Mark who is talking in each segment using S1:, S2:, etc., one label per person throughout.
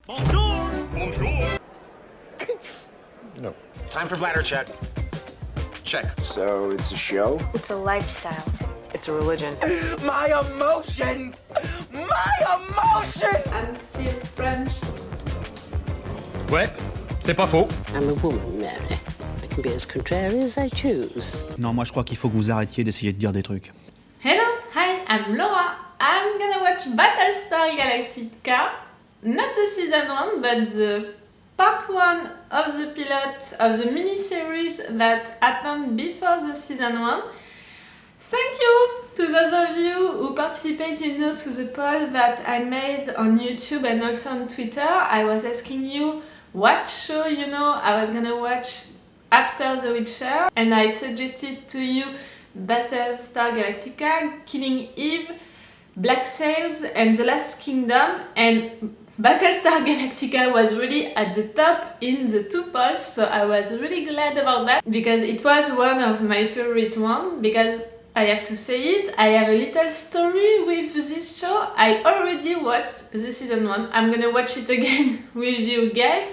S1: Bonjour! Bonjour!
S2: No.
S1: Time for bladder check. Check.
S2: So it's a show?
S3: It's a lifestyle.
S4: It's a religion.
S2: My emotions! My emotions!
S5: I'm still French.
S1: Ouais, c'est pas faux.
S6: I'm a woman, Mary. I can be as contrary as I choose.
S7: Non, moi je crois qu'il faut que vous arrêtiez d'essayer de dire des trucs.
S5: Hello, hi, I'm Laura. I'm gonna watch Battlestar Galactica. Not the season 1, but the part 1 of the pilot of the miniseries that happened before the season 1. Thank you to those of you who participate, to the poll that I made on YouTube and also on Twitter. I was asking you what show, I was gonna watch after The Witcher, and I suggested to you Battlestar Galactica, Killing Eve, Black Sails and The Last Kingdom, and Battlestar Galactica was really at the top in the two polls, so I was really glad about that because it was one of my favorite ones. Because I have to say it, I have a little story with this show. I already watched the season 1. I'm gonna watch it again with you guys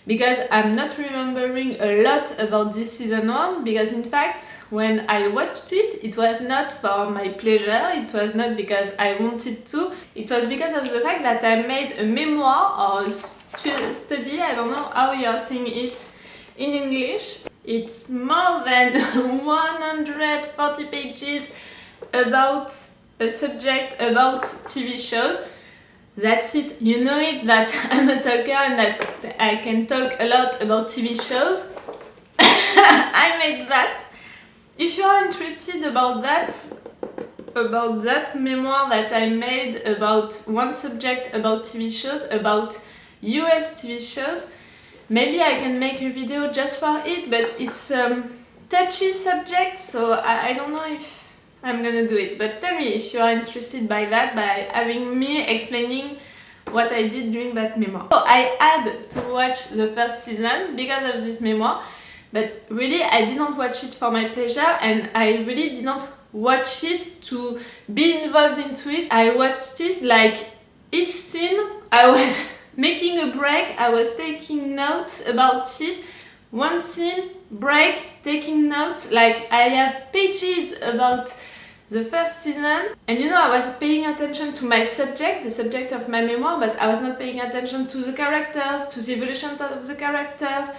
S5: because I'm not remembering a lot about this season 1, because in fact when I watched it, it was not for my pleasure, it was not because I wanted to, it was because of the fact that I made a memoir or study, I don't know how you are saying it in English. It's more than 140 pages about a subject about TV shows. That's it, you know it, that I'm a talker and that I can talk a lot about TV shows. I made that. If you are interested about that memoir that I made about one subject about TV shows, about US TV shows, maybe I can make a video just for it, but it's a touchy subject, so I don't know if I'm gonna do it. But tell me if you are interested by that, by having me explaining what I did during that memoir. So I had to watch the first season because of this memoir, but really I didn't watch it for my pleasure, and I really didn't watch it to be involved into it. I watched it like each scene I was making a break, I was taking notes about it. One scene, break, taking notes, like I have pages about the first season. And I was paying attention to my subject, the subject of my memoir, but I was not paying attention to the characters, to the evolutions of the characters.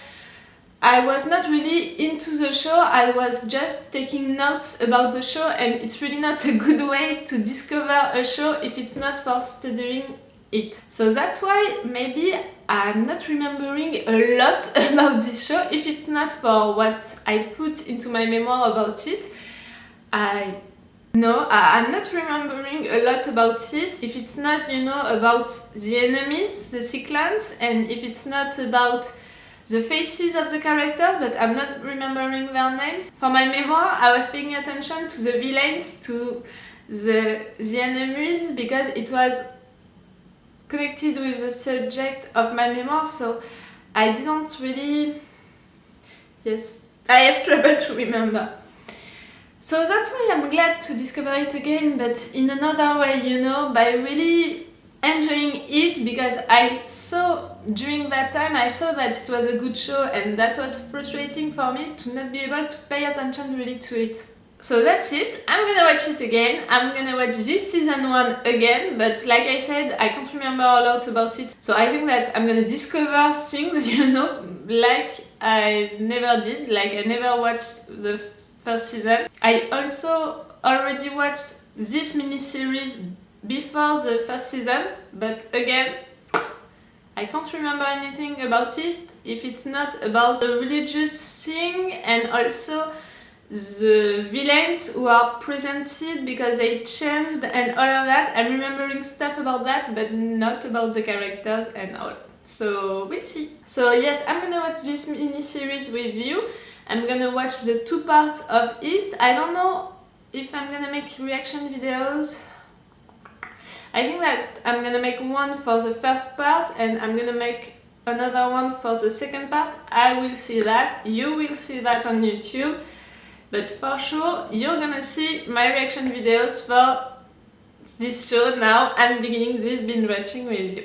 S5: I was not really into the show, I was just taking notes about the show, and it's really not a good way to discover a show if it's not for studying it. So that's why maybe I'm not remembering a lot about this show if it's not for what I put into my memoir about it. I'm not remembering a lot about it if it's not, about the enemies, the cyclones, and if it's not about the faces of the characters, but I'm not remembering their names. For my memoir, I was paying attention to the villains, to the enemies, because it was connected with the subject of my memoir, so I didn't really... Yes, I have trouble to remember. So that's why I'm glad to discover it again, but in another way, by really enjoying it, because I saw during that time, I saw that it was a good show, and that was frustrating for me to not be able to pay attention really to it. So that's it, I'm gonna watch it again, I'm gonna watch this season 1 again, but like I said, I can't remember a lot about it. So I think that I'm gonna discover things, like I never did, like I never watched the first season. I also already watched this miniseries before the first season, but again, I can't remember anything about it if it's not about the religious thing and also the villains who are presented because they changed and all of that. I'm remembering stuff about that, but not about the characters and all. So we'll see. So yes, I'm gonna watch this mini-series with you. I'm gonna watch the two parts of it. I don't know if I'm gonna make reaction videos. I think that I'm gonna make one for the first part and I'm gonna make another one for the second part. I will see that. You will see that on YouTube. But for sure, you're gonna see my reaction videos for this show now. I'm beginning this binge watching with you.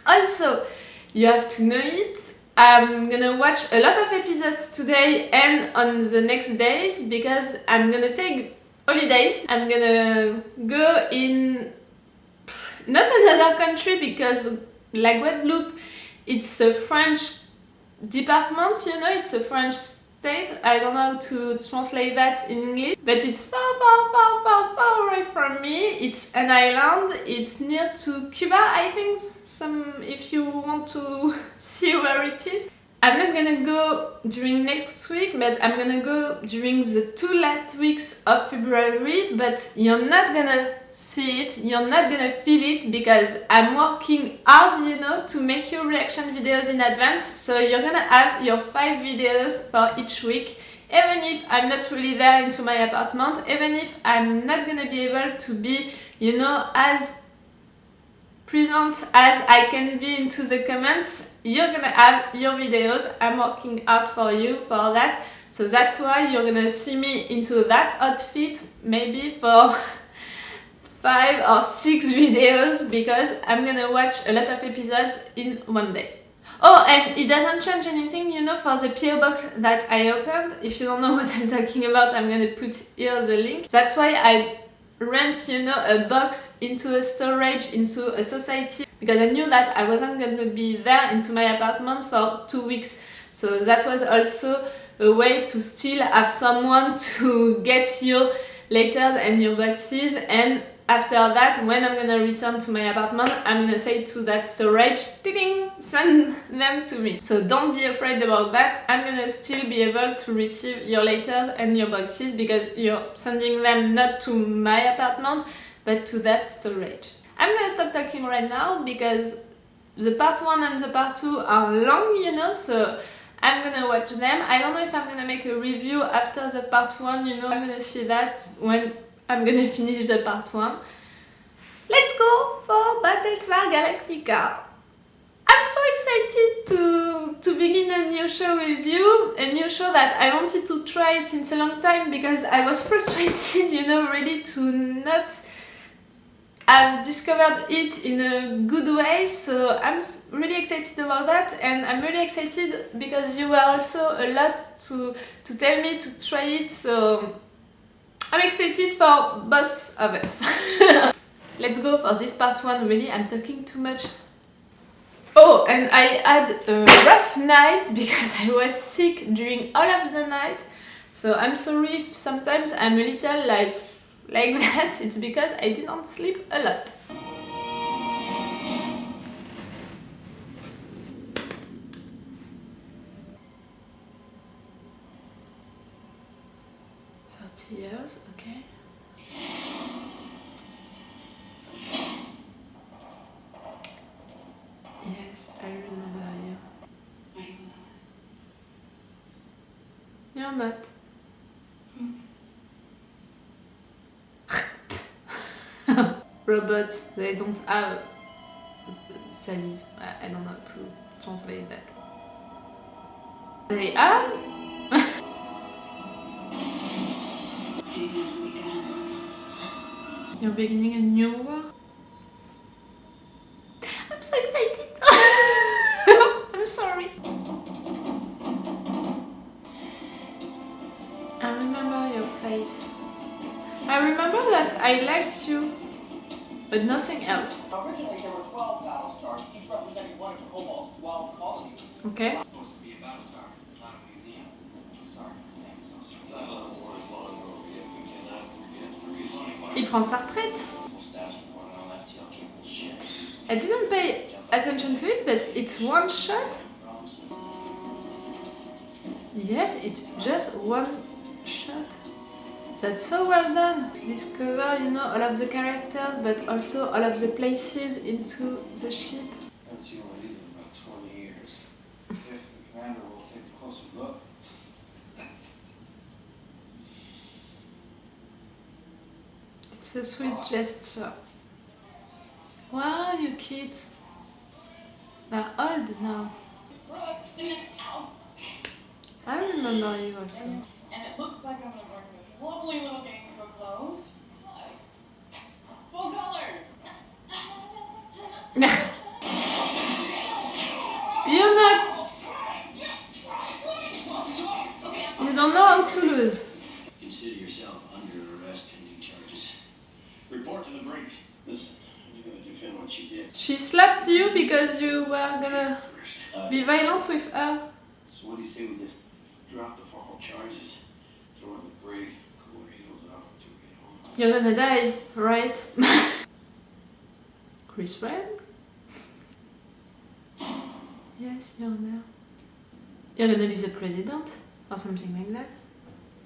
S5: Also, you have to know it. I'm gonna watch a lot of episodes today and on the next days because I'm gonna take holidays. I'm gonna go in not another country because like Guadeloupe, it's a French department, you know, it's a French state. I don't know how to translate that in English, but it's far away from me. It's an island. It's near to Cuba, I think. If you want to see where it is. I'm not gonna go during next week, but I'm gonna go during the 2 last weeks of February, but you're not gonna see it, you're not gonna feel it because I'm working hard, you know, to make your reaction videos in advance, so you're gonna have your 5 videos for each week, even if I'm not really there into my apartment, even if I'm not gonna be able to be, you know, as present as I can be into the comments, you're gonna have your videos. I'm working hard for you for that, so that's why you're gonna see me into that outfit maybe for 5 or 6 videos because I'm gonna watch a lot of episodes in one day. Oh, and it doesn't change anything, you know, for the PO box that I opened. If you don't know what I'm talking about, I'm gonna put here the link. That's why I rent, you know, a box into a storage, into a society, because I knew that I wasn't going to be there into my apartment for 2 weeks. So that was also a way to still have someone to get your letters and your boxes, and after that, when I'm gonna return to my apartment, I'm gonna say to that storage, ding, send them to me. So don't be afraid about that. I'm gonna still be able to receive your letters and your boxes because you're sending them not to my apartment, but to that storage. I'm gonna stop talking right now because the part 1 and the part 2 are long, you know, so I'm gonna watch them. I don't know if I'm gonna make a review after the part 1, you know, I'm gonna see that when I'm gonna finish the part 1. Let's go for Battlestar Galactica. I'm so excited to begin a new show with you, a new show that I wanted to try since a long time because I was frustrated, you know, really to not have discovered it in a good way, so I'm really excited about that, and I'm really excited because you were also a lot to tell me to try it, so I'm excited for both of us. Let's go for this part 1, really, I'm talking too much. Oh, and I had a rough night because I was sick during all of the night, so I'm sorry if sometimes I'm a little like that, it's because I didn't sleep a lot. Years, okay. Yes, I remember you. You're not. Robots, they don't have salive. I don't know how to translate that. They are? You're beginning a new war? I'm so excited! I'm sorry. I remember your face. I remember that I liked you, but nothing else.
S3: Originally, there were 12 Battlestars, each representing one of the Cobalt's 12 colonies.
S5: Okay.
S3: It's supposed to be a Battlestar, not a museum. Sorry, saying so.
S5: Il prend sa retraite. I didn't pay attention to it, but it's one shot. Yes, it's just one shot. That's so well done. To discover, you know, all of the characters, but also all of the places into the ship.
S3: That's the only reason in about 20 years. If the commander will take a closer look.
S5: It's a sweet gesture. Wow, you kids. They're old now. I remember you also.
S4: And it looks like I'm gonna work with lovely little gangster clothes. Full color.
S5: because you were gonna be violent with her.
S3: So what do you say we just drop the formal charges, throw in the brig, cool our heels off until we get home?
S5: You're gonna die, right? Chris Red? Yes, you're there. You're gonna be the president or something like that.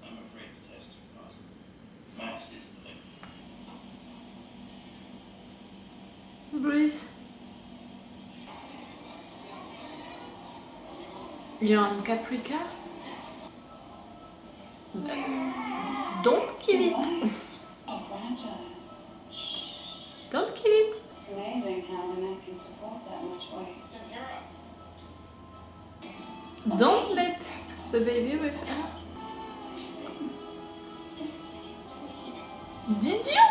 S3: I'm afraid the test is positive. Max isn't the thing.
S5: Breathe. You're on Caprica? Don't kill it. Don't kill it.
S4: It's amazing how the neck can support that much weight.
S5: Don't let the baby with her. Did you?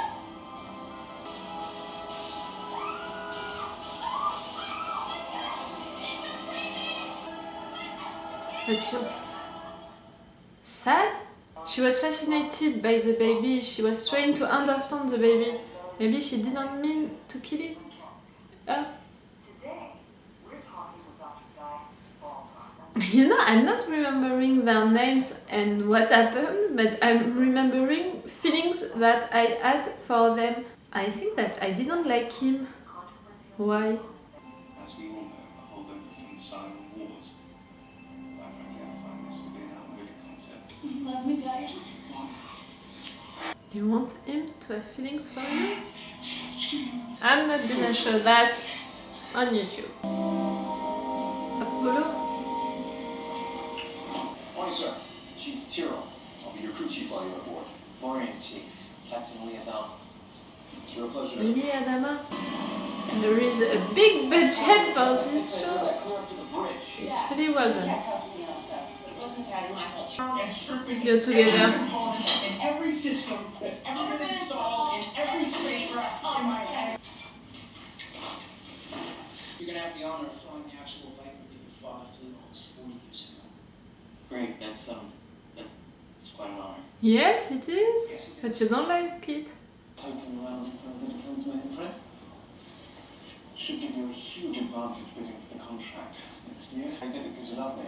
S5: But you're sad? She was fascinated by the baby. She was trying to understand the baby. Maybe she didn't mean to kill it. You know, I'm not remembering their names and what happened, but I'm remembering feelings that I had for them. I think that I didn't like him. Why?
S3: As we all know, the whole everything Simon Wars. I frankly I find this to be an outdated concept.
S4: You love me, guys.
S5: You want him to have feelings for you? I'm not gonna show that on YouTube. Apollo?
S3: Morning, sir. Chief Tiro. I'll be your crew chief while you're aboard.
S8: Morning, Chief. Captain Lee Adam.
S3: It's a real pleasure.
S5: Lily Adama? There is a big budget for this show.
S3: Clear up to the bridge.
S5: It's pretty well done.
S4: It wasn't entirely my fault.
S5: You're together.
S3: In every system, with everything installed in every screen on my head.
S8: You're gonna have the honor of flying the actual Viper that your father flew almost 40 years ago. Great, that's quite an honor.
S5: Yes, it is. But you don't like it.
S3: Poking around in some of the defense mainframe should give you a huge advantage bidding for the contract next year. I did it because you love me.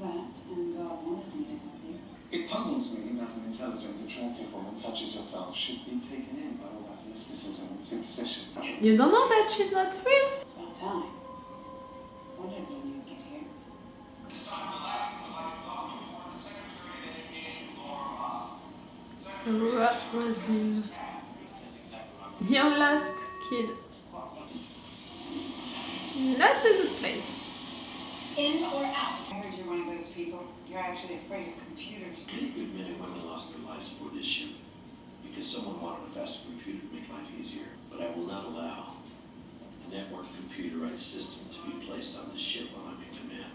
S4: That, and God wanted me to help you.
S3: It puzzles me that an intelligent, attractive woman such as yourself should be taken in by all that mysticism and superstition.
S5: You don't know that she's not real?
S4: It's about time. When did you get here?
S5: Roslyn. Your last kid. Not a good place.
S4: In or out? I heard you're one of those people. You're actually afraid of computers.
S9: Many good men and women lost their lives aboard this ship because someone wanted a faster computer to make life easier. But I will not allow a network computerized system to be placed on this ship while I'm in command.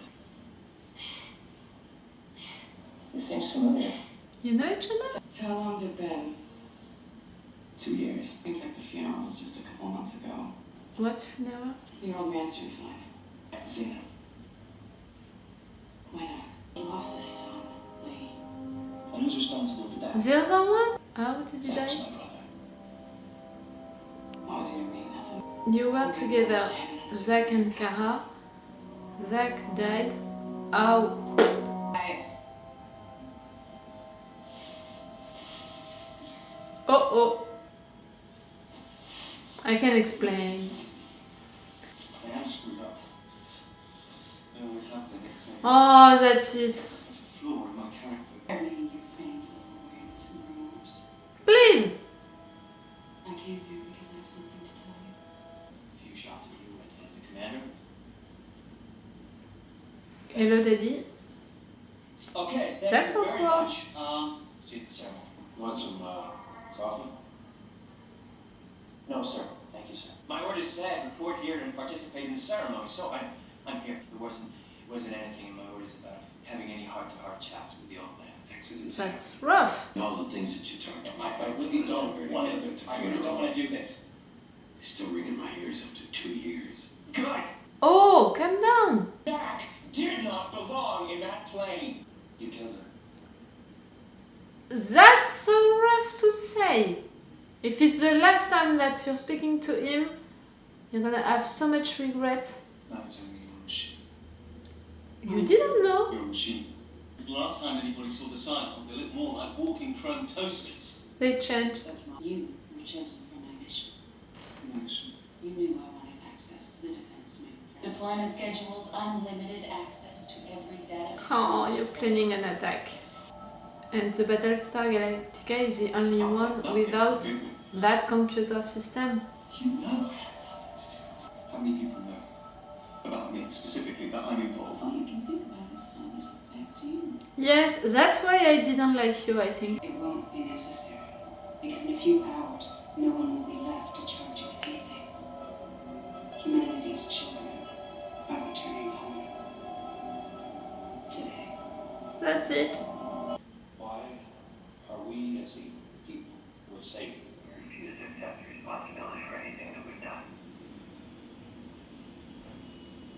S3: It seems familiar.
S5: You know each other?
S4: So how long's it been?
S3: 2 years.
S4: Seems like the funeral was just a couple months ago.
S5: What funeral?
S4: Your old man's doing fine.
S3: I haven't seen him.
S4: Why not? He lost his son, Lee.
S3: And who's responsible for that?
S5: The other one? How did he
S3: Sam's
S5: die?
S3: my brother.
S4: Why was he doing nothing?
S5: You were together, Zach and Kara. Zach died. How?
S4: Guys,
S5: Oh. I can explain.
S3: I am screwed up. It always happened. It's
S5: Oh, that's it.
S3: it's a flaw in my character.
S4: everything your friends of awareness and remorse.
S5: Please!
S4: I came here because I have something to tell you.
S8: A few shots of you and the commander.
S5: Hello, Daddy.
S8: Okay,
S5: That's
S8: thank you very
S5: all.
S8: much. See you at the ceremony.
S9: Want some coffee?
S8: No, sir. Thank you, sir. My orders said report here and participate in the ceremony, so I'm here. There wasn't anything in my orders about having any heart-to-heart chats with the old man.
S9: Accidents.
S5: That's rough.
S9: And all the things that you talked about.
S8: I really don't want to do this.
S9: It's still ringing my ears after 2 years.
S8: Good.
S5: Oh, calm down.
S8: Jack did not belong in that plane. You killed her.
S5: That's so rough to say. If it's the last time that you're speaking to him, You're gonna have so much regret.
S3: That was only your machine.
S5: You didn't know?
S3: Your machine.
S8: The last time anybody saw the cycle, they looked more like walking chrome toasters.
S5: They changed.
S4: That's not you. You chose them for my mission.
S3: Mission.
S4: You knew I wanted access to the defense mainframe. Deployment schedules, unlimited access to every data.
S5: Oh, you're planning an attack. And the Battlestar Galactica is the only one without that computer system.
S3: You know. How many people know about me specifically that I'm involved?
S4: All you can think about is how this affects you.
S5: Yes, that's why I didn't like you, I think.
S4: It won't be necessary, because in a few hours, no one will be left to charge you with anything. Humanity's children are returning home. Today.
S5: That's it.
S9: Why are we as evil people we're safe?
S8: You refuse to accept responsibility for anything that we've done.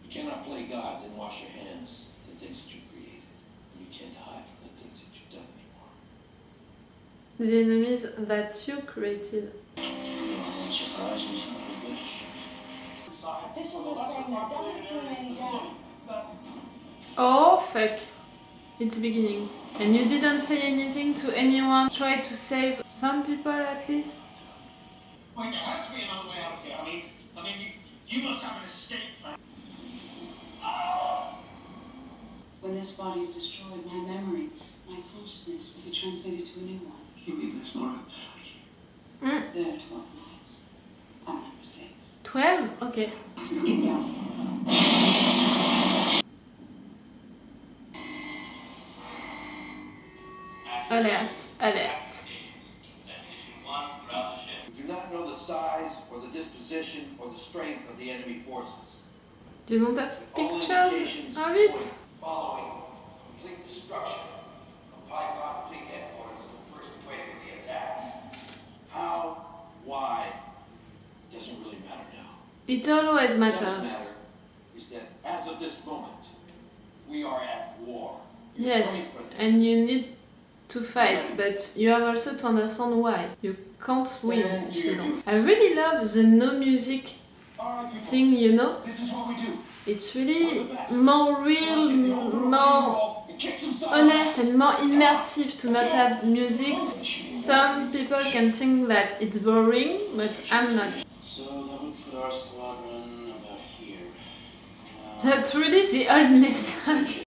S9: You cannot play God and wash your hands of the things that you created. You can't hide from the things that you've done anymore.
S5: The enemies that you created.
S9: No surprises, but
S4: Officials are saying that doesn't slow any down.
S5: Oh, fuck. It's beginning. And you didn't say anything to anyone. Try to save some people at least.
S8: Wait, there has to be another way out of here. I mean, you must have an escape plan.
S4: When this body is destroyed, my memory, my consciousness will be transmitted to a new one.
S3: You mean there's more of
S4: There are 12 lives. I'm number 6.
S5: 12? Okay.
S4: Get down.
S5: Alert, alert.
S9: we do not know the size or the disposition or the strength of the enemy forces.
S5: You don't have
S9: All
S5: pictures
S9: indications
S5: of it?
S9: point following complete destruction of Pycon fleet headquarters in the first wave of the attacks. How, why, doesn't really matter now.
S5: It always
S9: What
S5: matters.
S9: does matter is that as of this moment, we are at war.
S5: Yes, and you need to fight, but you have also to understand why. You can't win if you don't. I really love the no music thing, you know?
S3: This is what we do.
S5: It's really more real, more honest and more immersive to not have music. Some people can think that it's boring, but I'm not.
S9: So that would put our squadron about here.
S5: That's really the old method.